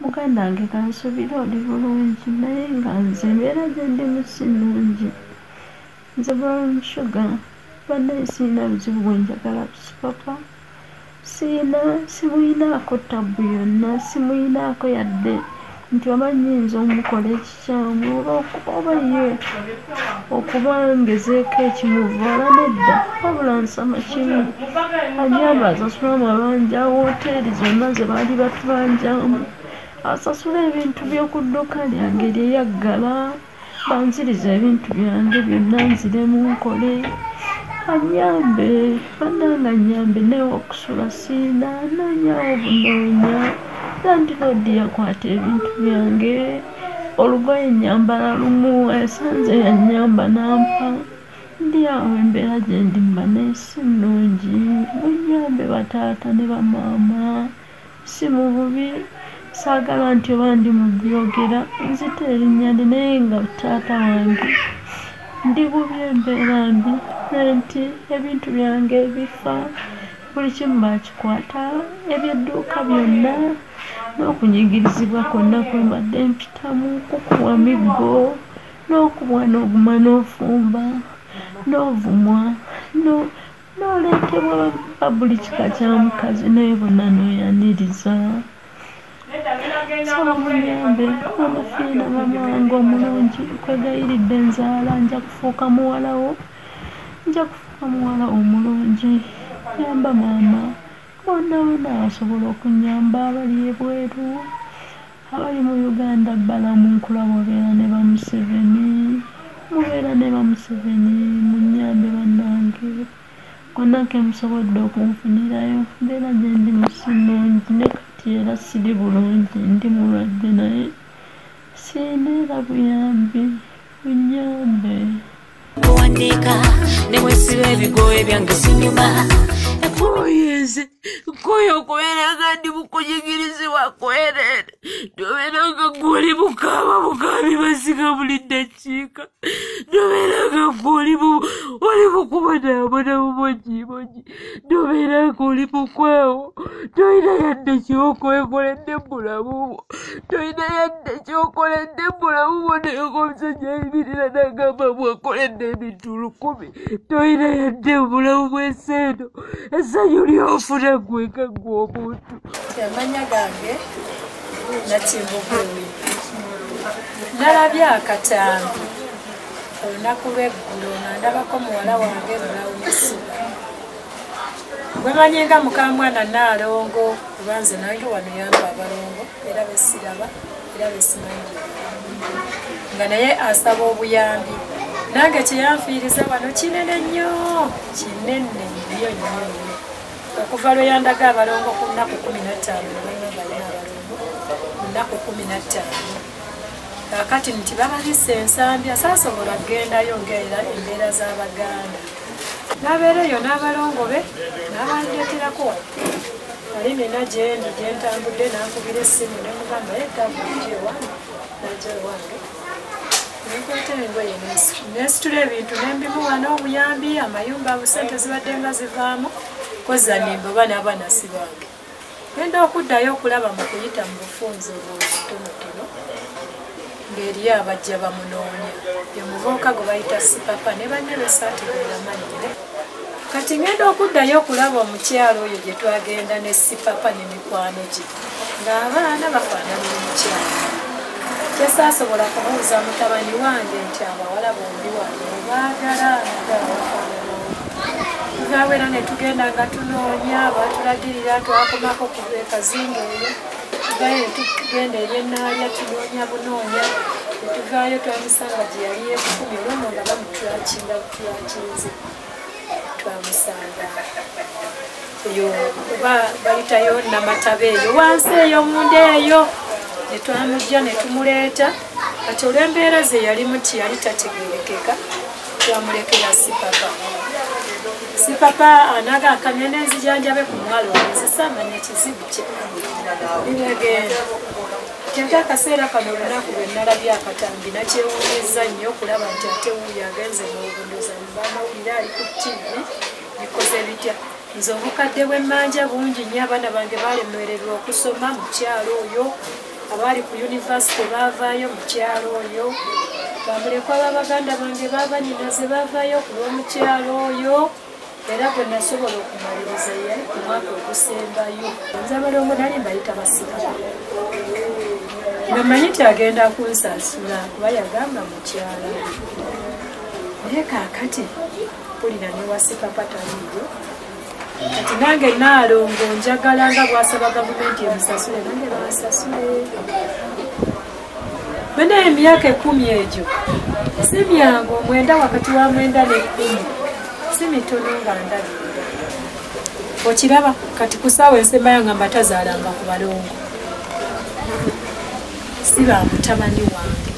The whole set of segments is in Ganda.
Muganda wange kansubira oli bulungi naye nga nze embeera gye ndimu si nnungi. Nze brown sugar bannaye sirina buzibu bwe njagala papa. Simuyinaako tabbu yonna, simuyinaako yadde nti oba nnyinza omukola ekikyamu oba ye okuba ngezeeko ekimuvaala nedda, wabula nsama kimu anyamba asasula amabanja woteeri zonna ze baali batubanjamu, asasula ebintu by'oku dduuka lyange lye yaggala, banziriza ebintu byange byonna nziremu nkole, anyambe bannanga anyambe naye okusula siina, noonyaawo bunoonya landiroodi yakwata ebintu byange, olugoye nyambala lumu esanze yannyamba nampa. Ndi awo embeera gye ndi naye si nnungi. Munyambe bataata ne bamaama, si mu bubi, saagala nti oba ndi mu byogera nzita erinnya naye nga taata wange ndi bubi, embeera mbi nti ebintu byange bifa, buli kimu bakikwata, ebyedduuka byonna n'okunyigirizibwa kwonna kwe mbadde mpitamu, kukuwa miggo n'okubwa n'oguma n'ofumba n'ovumwa n'oleetebwa ba buli kika kya mukazi naye bonna n'oyaniriza. Saba munyambe amafiina mama wange omulungi, nkwegayiridde nzaala, nja kufuuka muwalawo, nja kufuuka muwala omulungi. Yamba maama bonna bonna abasobola okunyamba, abali ebweru, abali mu Uganda balamu, nkulaba obeera ne ba Museveni, mubeera ne ba Museveni, munyambe bannange konna ke musobodde okunfunirayo. Mbeera gye ndi si nnungi ne kati era siri bulungi, ndi mulwadde naye siina era buyambi, bunyambe. Kuwandiika ne bwesiba ebigoye byange sinyuma koyeze koyo okubeera nga ndi mukunyigirizibwa kwerere nobeera nga gwoli bukaaba bukaabi basiga buli ddakiika, nobeera nga gwoli bukubonaabona bubogibogi, nobeera nga oli mukwewo, tolina yadde kyokwekoledde mubulamu bwo, tolina yadde kyokoledde mubulamu bwo, naye ng'omusajja ayimirira n'agamba bwakoledde ebintu 10, tolina yadde mubulamu bw'enseeno essanyu lyofuna gweka gw'omuntu. Amanya gange Nakimbugwe, nalabye akatambi olunaku lw'eggulo nga ndabako muwala wange Bulawusi. Bwe manyi nga mukamwana Naalongo, kuba nze nange wano yamba abalongo era besiraba era besimanyi nga naye asaba obuyambi. Nange kyeyanfiiriza wano kinene nnyo, kinene nnyo nnyo okuva lwe yandaga abalongo ku nnaku 15 balina abalongo ku nnaku 15. Kaakati nti babalise ensambi asaasobola kugendayo ng'era embeera z'Abaganda. N'abeera eyo n'abalongo be n'abandeeterako wali nina gyendi gye ntambudde n'ankubira essimu ne mugamba yettabuuti ewange najja ewange nekwata engoye nesitula ebintu nembimuwa n'obuyambi, amayumba busente zibadde nga zivaamu koza nimba baana abanasi bange. Genda okuddayo okulaba mu kuyita mu bufunze obutonotono ng'eriyo abajja bamunoonya, ye muvubuka gwe bayita Sipapa ne banne besaati beeramanyire. Kati ngenda okuddayo okulaba omukyalo oyo gye twagenda ne Sipapa ne mikwano gye ng'abaana bafaananira mukyalo. Kyesaasobola kumubuuza mutabani wange nti abawala bombi wano baagala tugaabwera ne tugenda nga tunoonya, batulagirira twakomako ku Kazinga eyo tugayo tugenda ebyennaalya tunoonya bunoonya, netuvaayo twamusanga gye yali ekukumi olwomo nga bamutwakinga butwakinze twamusanga eyo kuba bayitayo Namatabe eyo wansi eyo munda eyo. Netwamujja ne tumuleeta, kati olw'embeera ze yalimu tiyali tategeerekeka, twamulekera Sipapa. Sipapa anagaakanya n'enzijanjabe ku mwalo nzisamanya ekizibu kye nibagenda. Kyekka akaseera kano olunaku lwe nalabye akatambi nakyewuunyizza nnyo okulaba nti ate wuuyo agenze n'obundoza bamawulire ali ku TV bikoze bitya. Nze obukadde bw'emmanja bungi nnyo, abaana bange baalemererwa okusoma mu kyalo oyo. abali ku yunivasite baavaayo mu kyalo oyo bamulekwa babaganda bange babanyinaze baavaayo ku lw'omukyalo oyo era gwe nasobola okumaliriza yali ku mwaka ogusembayo nze abalongo nali mbayita basikaba nga mmanyi nti agenda kunsasula kuba yagamba mukyala naye kaakati mpulira ne wasikapa taliyo kati nange naalongo njagala nga bwasaba gavumenti emusasule nange bansasule bene emyaka 10 egyo si myangu 9 wakati wa 9 ne 10 si mitono nga ndabirira okiraba kati kusaawa ensemba yangamba tazaalanga ku balongo si ba mutabani wange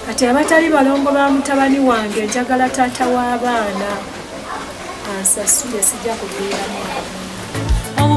kati abatali balongo ba mutabani wange njagala taata w'abaana ansasule sijja kubeera mwana